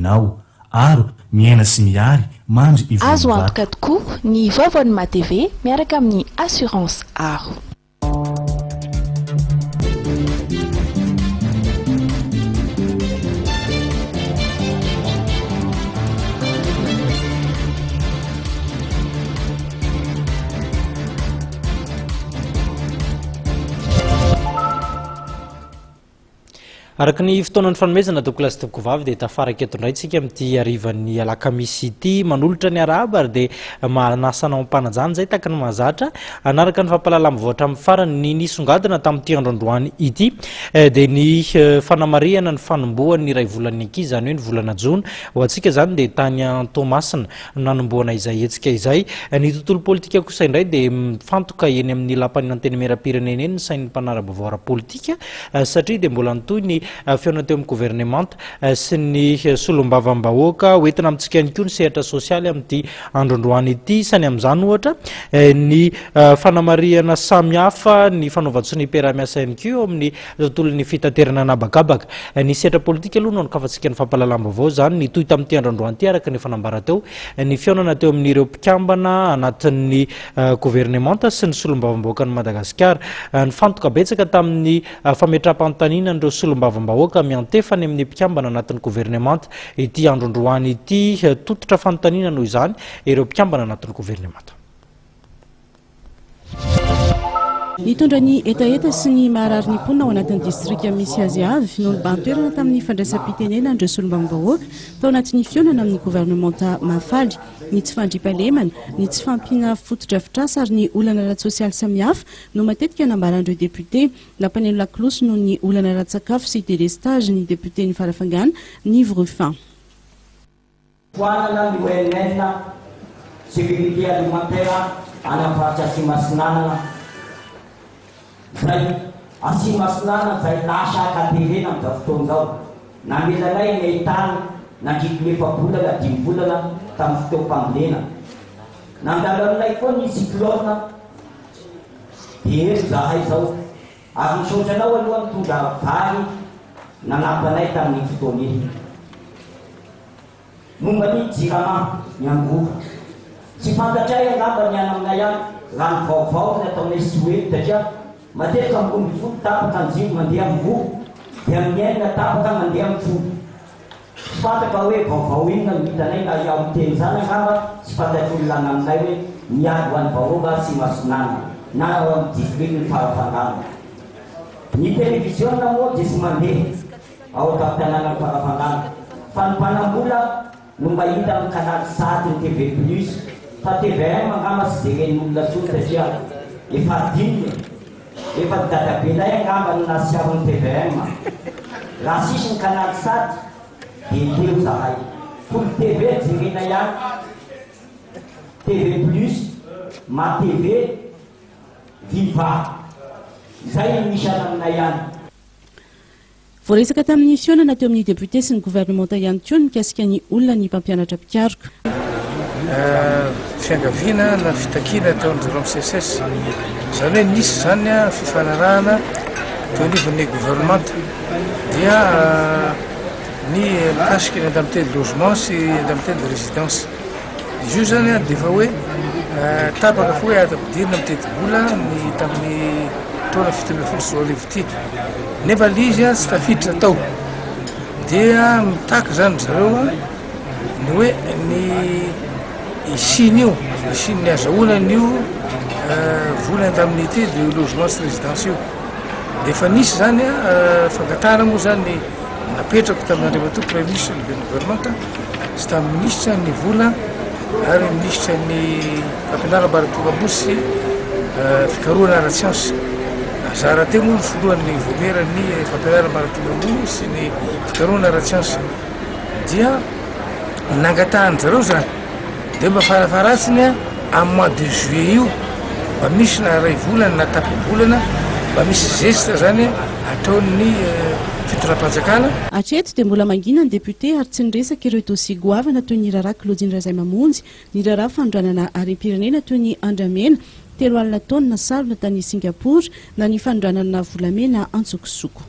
aminao aro miaina sy miary mandry azo antoka tokoa ny vaovany matv miaraka amin'ny assurance aro. Araka ny fotoanany fanomezana doklasy toko vavy dia tafaraky eto indray tsika amin'ity arivan'ny alakamisy ity manolotra ny araba ary dia manasanao ampanajany zay taka ny mahazatra anaraka ny fampalalam-boatra amin'ny farany ny nisongadina tamin'ity androany ity dia ny fanamariana ny fanombohan'ny ray volan'ny ankizy zany hoe ny volana jona ho antsika zany dia tany Tomasina nanomboana izay etsika izay ny tontolo politika kosa indray dia mifantoka eny amin'ny lapan'ny anteny mera-pirenena eny ny sain'ny mpanarabavao ara-politika satria dia mbola nitoy ny fihaonana teo amin'ny governemanta sy ny solombavambahoaka hoentina amintsika ihany koa ny sehatra sosialy amin'ity androany ity isany amin'izany ohatra ny fanamariana samihafa ny fanaovan-tsony mpiara-miasa ihany koa amin'ny tontolon'ny fitaterana anabakabaka ny sehatra politika aloha no ankafantsika ny fampalalam-baovao zany nitohy tamin'ity androany ity araka ny fanambara teo ny fihaonana teo amin'ireo mpikambana anatin'ny governemanta sy ny solombavambahoakan'i Madagasikara nifantoka betsaka tamin'ny fametraham-panotaniana ireo solombavambahoaka miantefany amin'ny mpikambana anatin'ny governemanta ity androany ity tototra fanontaniana noho izany ireo mpikambana anatin'ny governemanta. Nitondra ny etaeta sy ny maharary ny mponina ao anatin'ny distrika misy azy avy no nibantoerana tamin'ny fandraisam-pitenena andreo solombavambahoaka tao anatin'ny fihaonana amin'ny governemanta mafaly ny tsy fandriampahalemana ny tsy fampiana fotodrafitrasa ary ny olana ara-tsosialy samihafa no matetika nambaran'ireo député lampaneno lakolosy no ny olana ara-tsakafo sy délestage ny député ny farafangana ny Vrufin. Foanana ny ONN sécurité alimentaire anapatsy asimasinanana zay asimasinana zay lasa akaterena amin'izao fotoana izao namelanay ny tany nandriko efa-bolana 5 volana tamin'ny fotoam-pambolena nandalo aminay koa ny cyclone dia zahay izao ary nisotranao aloha mitondra vary nanampanay tamin'ny fotoana iny momba ny jirama ny angovo tsy fantatray angamba ny ana aminay any rano vaovao ny ataonay soety satria matetika ambony folo tapaka anjiro mandeha amin'ny vovo dia amin'ny enina tapaka mandeha amin'ny folo tsy fantaka hoe vaovao iny na mitanay na iaho miteny zany angamba tsy fantatry olona aminay hoe miady ho an'ny vahoaka sy masonana na ao amin'ny district ny farafangana ny télévision moa dia sy mandeha ao tamin'ny farafangana fa ny mpanambola no mba hita amin'ny canal 7 ny TV plus fa TVM angamba sy jeren'ny olona tsony satria efa adininy efa dadabelay angamba no nasiavany TVM raha sisy ny canal 7 dia teo zahay full TV jerena ihany TV plus ma TV viva izay misy any aminay ihany. Voaresaka tamin'ny fihaonana teo amin'ny député sy ny gouvernemanta ihany koa mikasika ny olona ny mpampianatra mpikaroka. Fiangaviana na fitakiana ataon'izareo amin'ny CSS zany hoe nisy zany fifanarahana teo anivon'ny gouvernemanta dia ny mikasika ny indemnité de logement sy indemnité de résidence izy io zany dia efa hoe tapaka fo hoe ata-pidirina mitety-bola ny tamin'ny taona 17 ity nefa lizy tsy tafiditra tao dia mitaka zany zareo ny hoe ny isiny io isiny ny azahoana io vola indemnité de logement sy résidence io dia efa nisy zany fangatana moa zany napetrako tamin'Andriamatoa premier ministre ny gouvernemanta sy tamin'ny ministre ny vola ary ministre ny fampianaram-baratongam-bosy sy fikarohana ara-tsiansy zara teo moa ny voalohan'ny vomerany fampianaram-baratongam-bosy sy ny fikarohana ara-tsiansy dia nangatahany zareo zany dia mba farafaratsiny amin'ny mois de juillet io mba misy na ray volana na tapim-bolana mba misy geste zany ataon'ny fitoram-panjakana. Hatreto dia mbola mangina ny député ary tsy niresaka ireo dosie goavana toy ny raharaha Claudine Razay Mamonjy, ny raharaha fandroanana harem-pirenena toy ny Andramena, 3 alina taona sarona tany Singapour na ny fandroanana volamena Antsokosoko.